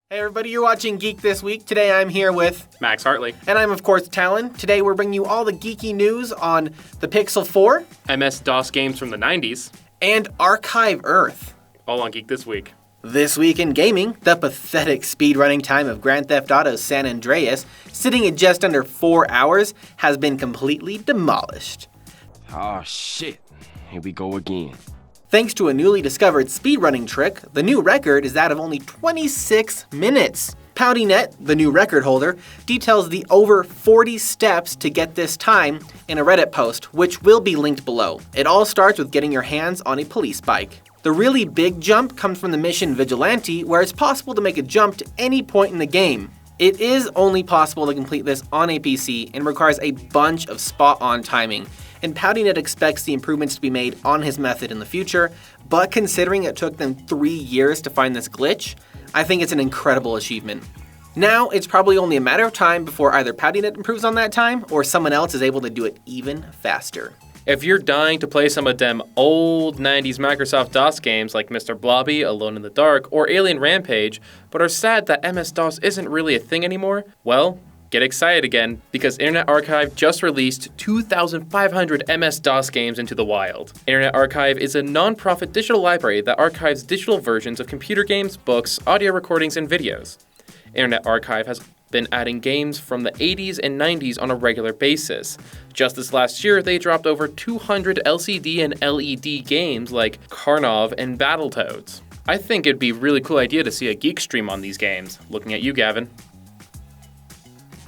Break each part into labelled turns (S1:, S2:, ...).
S1: Hey everybody, you're watching Geek This Week. Today I'm here with
S2: Max Hartley.
S1: And I'm of course Talon. Today we're bringing you all the geeky news on the Pixel 4,
S2: MS-DOS games from the 90s.
S1: and Archive Earth.
S2: All on Geek This Week.
S1: This week in gaming, the pathetic speedrunning time of Grand Theft Auto San Andreas, sitting at just under 4 hours, has been completely demolished.
S3: Oh shit, here we go again.
S1: Thanks to a newly discovered speedrunning trick, the new record is that of only 26 minutes. PowdyNet, the new record holder, details the over 40 steps to get this time in a Reddit post, which will be linked below. It all starts with getting your hands on a police bike. The really big jump comes from the mission Vigilante, where it's possible to make a jump to any point in the game. It is only possible to complete this on a PC and requires a bunch of spot-on timing, and PowdyNet expects the improvements to be made on his method in the future, but considering it took them 3 years to find this glitch, I think it's an incredible achievement. Now, it's probably only a matter of time before either PowdyNet improves on that time, or someone else is able to do it even faster.
S2: If you're dying to play some of them old 90s Microsoft DOS games like Mr. Blobby, Alone in the Dark, or Alien Rampage, but are sad that MS-DOS isn't really a thing anymore, well, get excited again, because Internet Archive just released 2,500 MS-DOS games into the wild. Internet Archive is a non-profit digital library that archives digital versions of computer games, books, audio recordings, and videos. Internet Archive has been adding games from the 80s and 90s on a regular basis. Just this last year, they dropped over 200 LCD and LED games like Karnov and Battletoads. I think it'd be a really cool idea to see a Geek stream on these games. Looking at you, Gavin.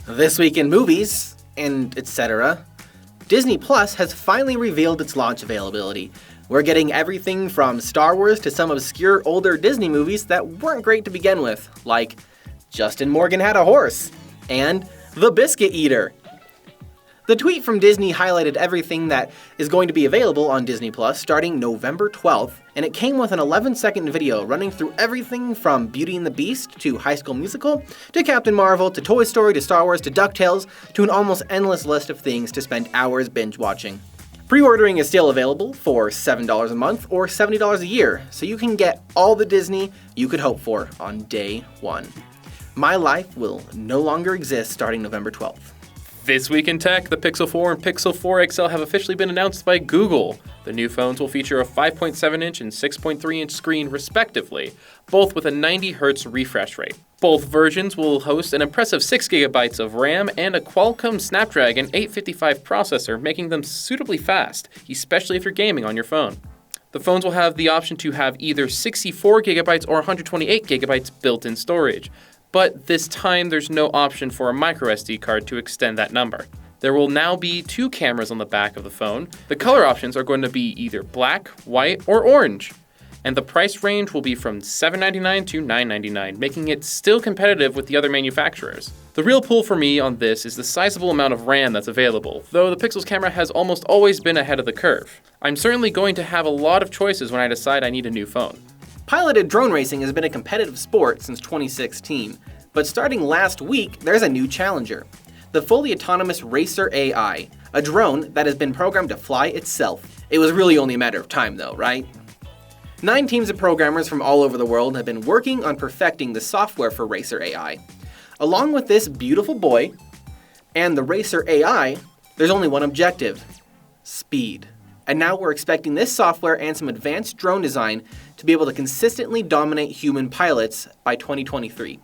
S1: This week in movies, and etc., Disney Plus has finally revealed its launch availability. We're getting everything from Star Wars to some obscure older Disney movies that weren't great to begin with, like Justin Morgan Had a Horse, and The Biscuit Eater. The tweet from Disney highlighted everything that is going to be available on Disney Plus starting November 12th, and it came with an 11-second video running through everything from Beauty and the Beast to High School Musical, to Captain Marvel, to Toy Story, to Star Wars, to DuckTales, to an almost endless list of things to spend hours binge watching. Pre-ordering is still available for $7 a month or $70 a year, so you can get all the Disney you could hope for on day one. My life will no longer exist starting November 12th.
S2: This week in tech, the Pixel 4 and Pixel 4 XL have officially been announced by Google. The new phones will feature a 5.7-inch and 6.3-inch screen respectively, both with a 90 Hz refresh rate. Both versions will host an impressive 6 GB of RAM and a Qualcomm Snapdragon 855 processor, making them suitably fast, especially if you're gaming on your phone. The phones will have the option to have either 64 GB or 128 GB built-in storage. But this time there's no option for a microSD card to extend that number. There will now be 2 cameras on the back of the phone. The color options are going to be either black, white, or orange. And the price range will be from $799 to $999, making it still competitive with the other manufacturers. The real pull for me on this is the sizable amount of RAM that's available, though the Pixel's camera has almost always been ahead of the curve. I'm certainly going to have a lot of choices when I decide I need a new phone.
S1: Piloted drone racing has been a competitive sport since 2016, but starting last week, there's a new challenger. The fully autonomous Racer AI, a drone that has been programmed to fly itself. It was really only a matter of time though, right? 9 teams of programmers from all over the world have been working on perfecting the software for Racer AI. Along with this beautiful boy and the Racer AI, there's only one objective: speed. And now we're expecting this software and some advanced drone design to be able to consistently dominate human pilots by 2023.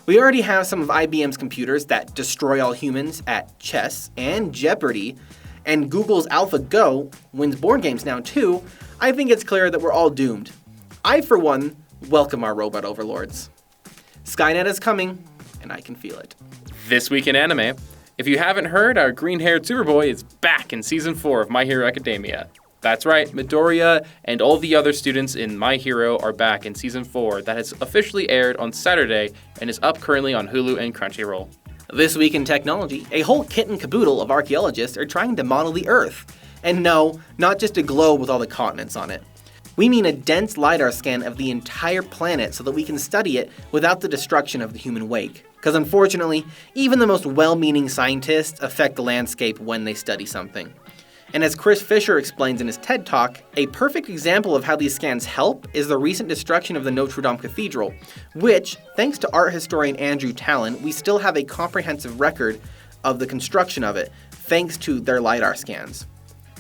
S1: We already have some of IBM's computers that destroy all humans at chess and Jeopardy, and Google's AlphaGo wins board games now too. I think it's clear that we're all doomed. I, for one, welcome our robot overlords. Skynet is coming, and I can feel it.
S2: This week in anime, if you haven't heard, our green-haired Superboy is back in Season 4 of My Hero Academia. That's right, Midoriya and all the other students in My Hero are back in Season 4 that has officially aired on Saturday and is up currently on Hulu and Crunchyroll.
S1: This week in technology, a whole kit and caboodle of archaeologists are trying to model the Earth. And no, not just a globe with all the continents on it. We mean a dense LiDAR scan of the entire planet so that we can study it without the destruction of the human wake. Because unfortunately, even the most well-meaning scientists affect the landscape when they study something. And as Chris Fisher explains in his TED Talk, a perfect example of how these scans help is the recent destruction of the Notre Dame Cathedral, which, thanks to art historian Andrew Tallon, we still have a comprehensive record of the construction of it, thanks to their LiDAR scans.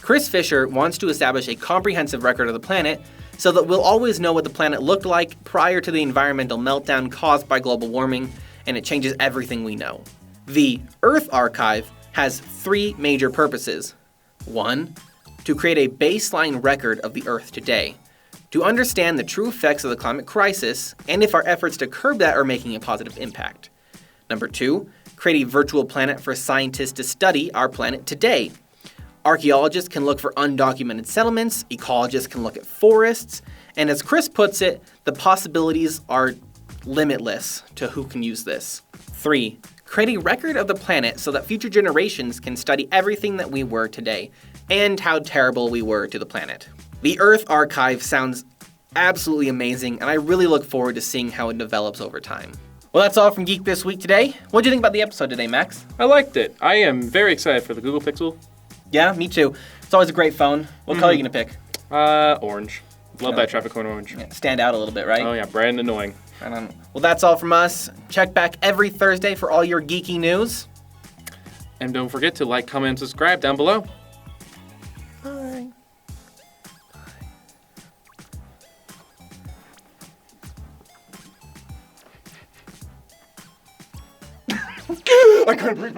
S1: Chris Fisher wants to establish a comprehensive record of the planet so that we'll always know what the planet looked like prior to the environmental meltdown caused by global warming, and it changes everything we know. The Earth Archive has 3 major purposes. 1. To create a baseline record of the Earth today, to understand the true effects of the climate crisis and if our efforts to curb that are making a positive impact. Number 2, create a virtual planet for scientists to study our planet today. Archaeologists can look for undocumented settlements, ecologists can look at forests, and as Chris puts it, the possibilities are limitless to who can use this. 3. Create a record of the planet so that future generations can study everything that we were today, and how terrible we were to the planet. The Earth Archive sounds absolutely amazing, and I really look forward to seeing how it develops over time. Well, that's all from Geek This Week today. What do you think about the episode today, Max?
S2: I liked it. I am very excited for the Google Pixel.
S1: Yeah, me too. It's always a great phone. What color are you going to pick?
S2: Orange. Love that traffic cone orange.
S1: Yeah, stand out a little bit, right?
S2: Oh yeah, bright and annoying.
S1: Well, that's all from us. Check back every Thursday for all your geeky news.
S2: And don't forget to like, comment, and subscribe down below.
S1: Bye.
S3: I couldn't breathe.